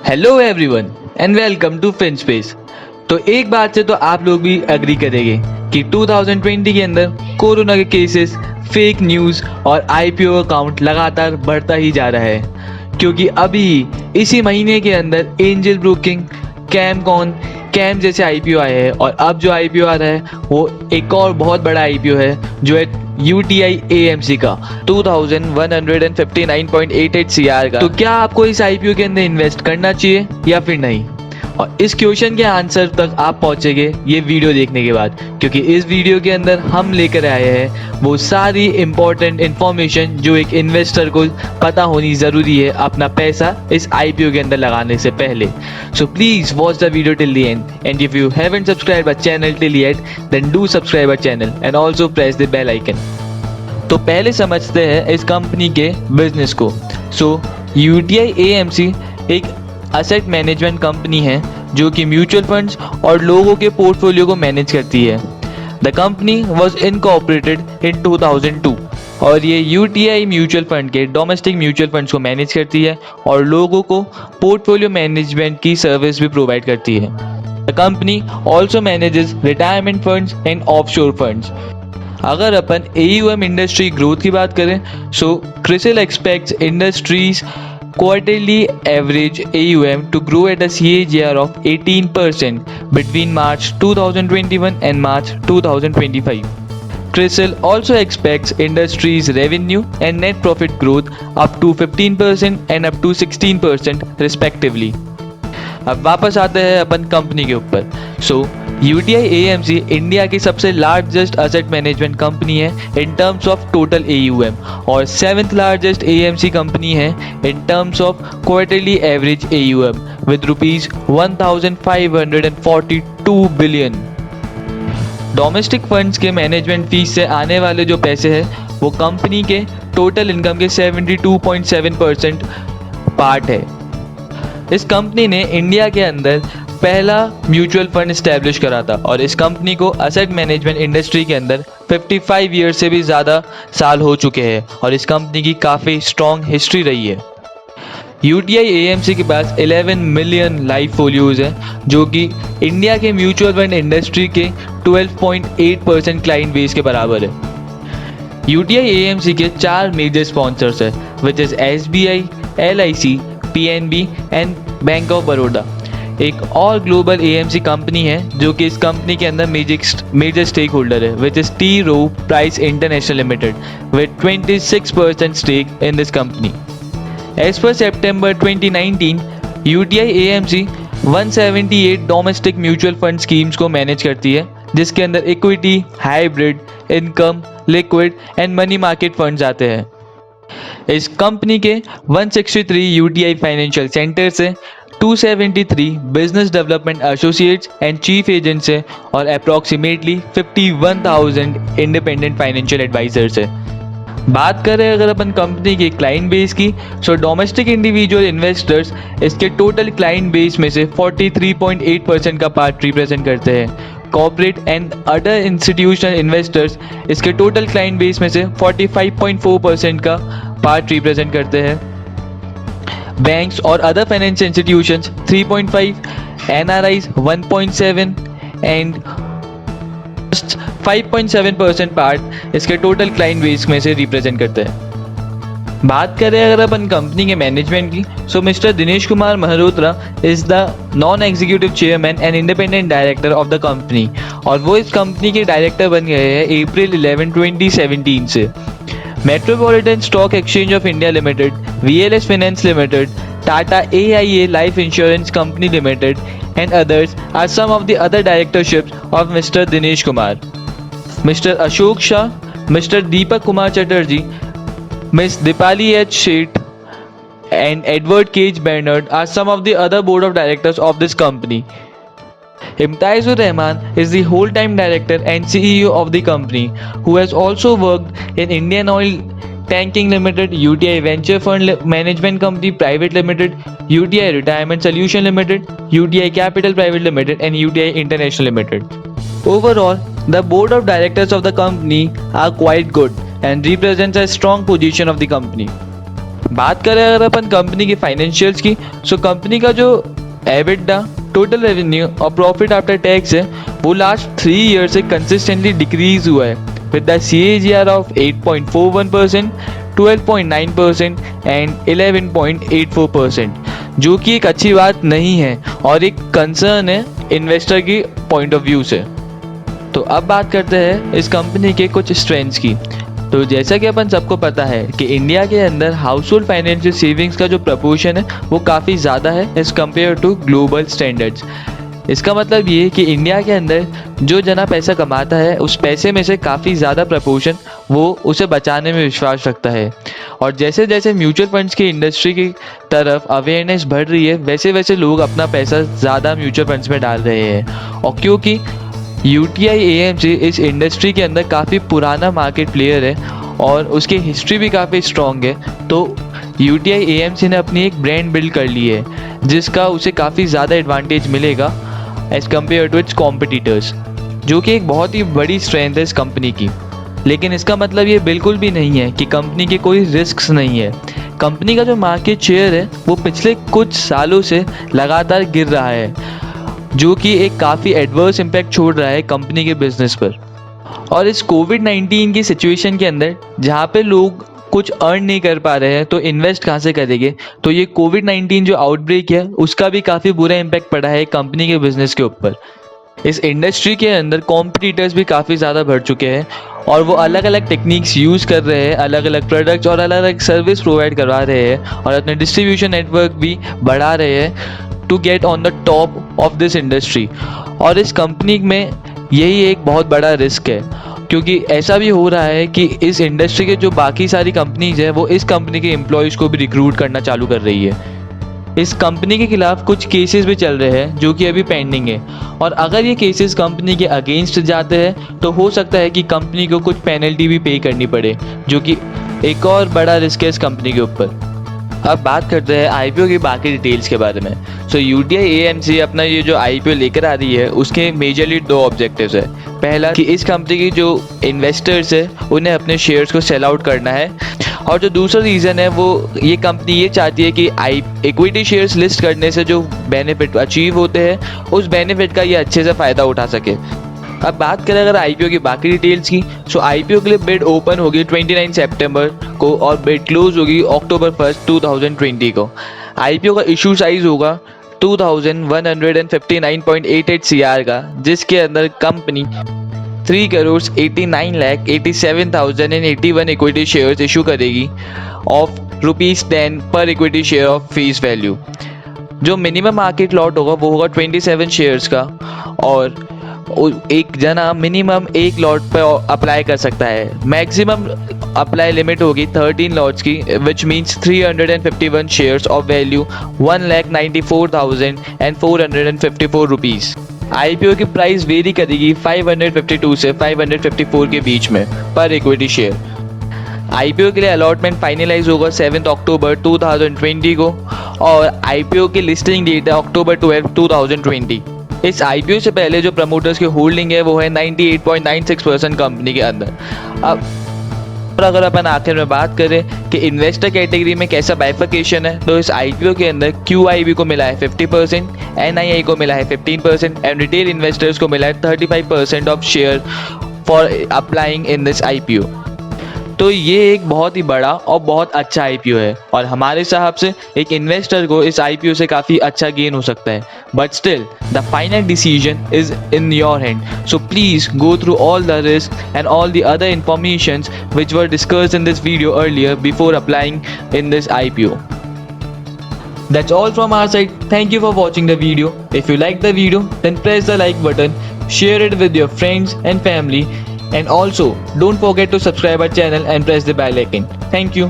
Hello everyone and welcome to FinSpace. तो एक बात से तो आप लोग भी एग्री करेंगे कि 2020 के अंदर कोरोना के केसेस, फेक न्यूज़ और आईपीओ अकाउंट लगातार बढ़ता ही जा रहा है, क्योंकि अभी इसी महीने के अंदर एंजल ब्रोकिंग, कैमकॉन, कैम जैसे आईपीओ आए हैं और अब जो आईपीओ आ रहा है वो एक और बहुत बड़ा आईपीओ है जो है UTI AMC का 2159.88 CR का। तो क्या आपको इस आईपीओ के अंदर इन्वेस्ट करना चाहिए या फिर नहीं? और इस क्वेश्चन के आंसर तक आप पहुंचेंगे ये वीडियो देखने के बाद, क्योंकि इस वीडियो के अंदर हम लेकर आए हैं वो सारी इंपॉर्टेंट इंफॉर्मेशन जो एक इन्वेस्टर को पता होनी ज़रूरी है अपना पैसा इस आईपीओ के अंदर लगाने से पहले। So please watch the video till the end, and if you haven't subscribe our channel till yet then do subscribe our channel and also press the bell icon. तो पहले समझते हैं इस कंपनी के बिजनेस को। UTI AMC एक asset management company है जो कि म्यूचुअल फंड्स और लोगों के पोर्टफोलियो को मैनेज करती है। The company was incorporated in 2002 और ये UTI म्यूचुअल फंड के डोमेस्टिक म्यूचुअल फंड्स को मैनेज करती है और लोगों को पोर्टफोलियो मैनेजमेंट की सर्विस भी प्रोवाइड करती है। The company also manages retirement funds and offshore funds. अगर अपन AUM इंडस्ट्री ग्रोथ की बात करें, CRISIL aspects industries quarterly average AUM to grow at a CAGR of 18% between March 2021 and March 2025. CRISIL also expects industry's revenue and net profit growth up to 15% and up to 16% respectively. अब वापस आते हैं अपन company के ऊपर। UTI AMC India की सबसे largest asset management company है in terms of total AUM और 7th लार्जेस्ट AMC कंपनी है in terms of quarterly average AUM with rupees 1542 billion. Domestic funds के मैनेजमेंट फीस से आने वाले जो पैसे हैं वो कंपनी के टोटल इनकम के 72.7% पार्ट है। इस कंपनी ने इंडिया के अंदर पहला म्यूचुअल फंड इस्टेब्लिश करा था और इस कंपनी को असेट मैनेजमेंट इंडस्ट्री के अंदर 55 ईयर्स से भी ज़्यादा साल हो चुके हैं और इस कंपनी की काफ़ी स्ट्रॉन्ग हिस्ट्री रही है। UTI AMC के पास 11 मिलियन लाइफ फोलियोज हैं जो कि इंडिया के म्यूचुअल फंड इंडस्ट्री के 12.8% क्लाइंट बेस के बराबर है। UTI AMC के 4 मेजर स्पॉन्सर्स हैं which is SBI, LIC, PNB and bank of Baroda. एक और ग्लोबल AMC कंपनी है जो कि इस कंपनी के अंदर मेजर स्टेक होल्डर है which is T. Rowe Price International Limited with 26% stake in this company. As per September 2019, UTI AMC 178 domestic mutual fund schemes को मैनेज करती है जिसके अंदर equity, hybrid, income, liquid and money market funds आते हैं। इस company के 163 UTI financial centres हैं, 273 business development associates and chief agents हैं और अप्रॉक्सीमेटली 51,000 इंडिपेंडेंट फाइनेंशियल एडवाइजर्स हैं। बात करें अगर अपन कंपनी के क्लाइंट बेस की, डोमेस्टिक इंडिविजुअल इन्वेस्टर्स इसके टोटल क्लाइंट बेस में से 43.8% का पार्ट रिप्रेजेंट करते हैं। Corporate and other institutional investors इसके टोटल क्लाइंट बेस में से 45.4% का पार्ट रिप्रेजेंट करते हैं। बैंक्स और other financial institutions 3.5, NRIs 1.7 and 5.7% part इसके टोटल क्लाइंट बेस में से रिप्रेजेंट करते हैं। बात करें अगर अपन कंपनी के मैनेजमेंट की, mister Dinesh Kumar Malhotra is the non executive chairman and independent director of the company और वो इस कंपनी के डायरेक्टर बन गए हैं अप्रैल 11, 2017 से। Metropolitan stock exchange of India limited, VLS finance limited, Tata AIA life insurance company limited and others are some of the other directorships of Mr. Dinesh Kumar. Mr. Ashok Shah, Mr. Deepak Kumar Chatterjee, Ms. Dipali H. Sheth and Edward Cage Bernard are some of the other board of directors of this company. Imtaizur Rahman is the whole-time director and CEO of the company, who has also worked in Indian Oil Tanking Limited, UTI Venture Fund Management Company Private Limited, UTI Retirement Solution Limited, UTI Capital Private Limited and UTI International Limited. Overall, the board of directors of the company are quite good and represents a strong position of the company. बात करें अगर अपन company की financials की, so company का जो EBITDA, total revenue और profit after tax है वो लास्ट 3 ईयर से कंसिस्टेंटली डिक्रीज हुआ है with the CAGR of 8.41%, 12.9% and 11.84%, जो कि एक अच्छी बात नहीं है और एक कंसर्न है इन्वेस्टर की पॉइंट ऑफ व्यू से। तो अब बात करते हैं इस कंपनी के कुछ स्ट्रेंथ्स की। तो जैसा कि अपन सबको पता है कि इंडिया के अंदर हाउस होल्ड फाइनेंशियल सेविंग्स का जो प्रपोर्शन है वो काफ़ी ज़्यादा है as compare to global standards. इसका मतलब ये कि इंडिया के अंदर जो जना पैसा कमाता है उस पैसे में से काफ़ी ज़्यादा प्रपोर्शन वो उसे बचाने में विश्वास रखता है। और जैसे जैसे म्यूचुअल फंड्स की इंडस्ट्री की तरफ अवेयरनेस बढ़ रही है वैसे वैसे लोग अपना पैसा ज़्यादा म्यूचुअल फंड्स में डाल रहे हैं। और क्योंकि UTI AMC इस इंडस्ट्री के अंदर काफ़ी पुराना मार्केट प्लेयर है और उसकी हिस्ट्री भी काफ़ी स्ट्रॉन्ग है, तो UTI AMC ने अपनी एक ब्रांड बिल्ड कर ली है जिसका उसे काफ़ी ज़्यादा एडवांटेज मिलेगा as compare to its competitors, जो कि एक बहुत ही बड़ी स्ट्रेंथ है इस कंपनी की। लेकिन इसका मतलब ये बिल्कुल भी नहीं है कि कंपनी के कोई रिस्क्स नहीं है। कंपनी का जो मार्केट शेयर है वो पिछले कुछ सालों से लगातार गिर रहा है, जो कि एक काफ़ी एडवर्स इम्पैक्ट छोड़ रहा है कंपनी के बिजनेस पर। और इस कोविड-19 की सिचुएशन के अंदर जहाँ पे लोग कुछ अर्न नहीं कर पा रहे हैं तो इन्वेस्ट कहाँ से करेंगे, तो ये कोविड-19 जो आउटब्रेक है उसका भी काफ़ी बुरा इम्पैक्ट पड़ा है कंपनी के बिजनेस के ऊपर। इस इंडस्ट्री के अंदर कॉम्पिटिटर्स भी काफ़ी ज़्यादा बढ़ चुके हैं और वो अलग अलग टेक्निक्स यूज़ कर रहे हैं, अलग अलग प्रोडक्ट्स और अलग अलग सर्विस प्रोवाइड करवा रहे हैं और अपने डिस्ट्रीब्यूशन नेटवर्क भी बढ़ा रहे हैं to get on the top of this industry. और इस कंपनी में यही एक बहुत बड़ा रिस्क है, क्योंकि ऐसा भी हो रहा है कि इस इंडस्ट्री के जो बाकी सारी कंपनीज है वो इस कंपनी के एम्प्लॉयज़ को भी रिक्रूट करना चालू कर रही है। इस कंपनी के खिलाफ कुछ केसेस भी चल रहे हैं जो कि अभी पेंडिंग है, और अगर ये केसेस कंपनी के अगेंस्ट जाते हैं तो हो सकता है कि कंपनी को कुछ पेनल्टी भी पे करनी पड़े, जो कि एक और बड़ा रिस्क है इस कंपनी के ऊपर। अब बात करते हैं IPO की बाकी डिटेल्स के बारे में। सो UTI AMC अपना ये जो IPO लेकर आ रही है उसके मेजरली 2 ऑब्जेक्टिव्स है। पहला कि इस कंपनी की जो इन्वेस्टर्स है उन्हें अपने शेयर्स को सेल आउट करना है, और जो दूसरा रीज़न है वो ये कंपनी ये चाहती है कि इक्विटी शेयर्स लिस्ट करने से जो बेनिफिट अचीव होते हैं उस बेनिफिट का ये अच्छे से फ़ायदा उठा सके। अब बात करें अगर IPO की बाकी डिटेल्स की, सो IPO के लिए बिड ओपन होगी 29 सितंबर को और बिड क्लोज होगी October 1, 2020 को। IPO का इशू साइज होगा 2159.88 CR का, जिसके अंदर कंपनी 3,89,87,081 इक्विटी शेयर्स इशू करेगी ऑफ ₹10 पर equity share of face value. जो मिनिमम मार्केट लॉट होगा वो होगा 27 शेयर्स का, और एक जना मिनिमम 1 लॉट पर अप्लाई कर सकता है। मैक्सिमम अप्लाई लिमिट होगी 13 लॉट्स की, which means 351 shares of value 1,94,454 rupees. IPO की प्राइस वेरी करेगी 552 से 554 के बीच में पर इक्विटी शेयर। IPO के लिए अलॉटमेंट फाइनलाइज होगा 7 अक्टूबर 2020 को, और IPO की लिस्टिंग डेट है October 12, 2020। इस IPO से पहले जो प्रमोटर्स की होल्डिंग है वो है 98.96% कंपनी के अंदर। अब अगर अपन आखिर में बात करें कि इन्वेस्टर कैटेगरी में कैसा बाइफिकेशन है, तो इस IPO के अंदर QIB को मिला है 50%, NII को मिला है 15% एंड रिटेल इन्वेस्टर्स को मिला है 35% of share for applying in this IPO। तो ये एक बहुत ही बड़ा और बहुत अच्छा IPO है, और हमारे हिसाब से एक इन्वेस्टर को इस IPO से काफ़ी अच्छा गेन हो सकता है। But still the final decision is in your hand, so please go through all the risk and all the other informations which were discussed in this video earlier before applying in this IPO. That's all from our side. Thank you for watching the video. If you like the video, then press the like button, share it with your friends and family, and also don't forget to subscribe our channel and press the bell icon. Thank you.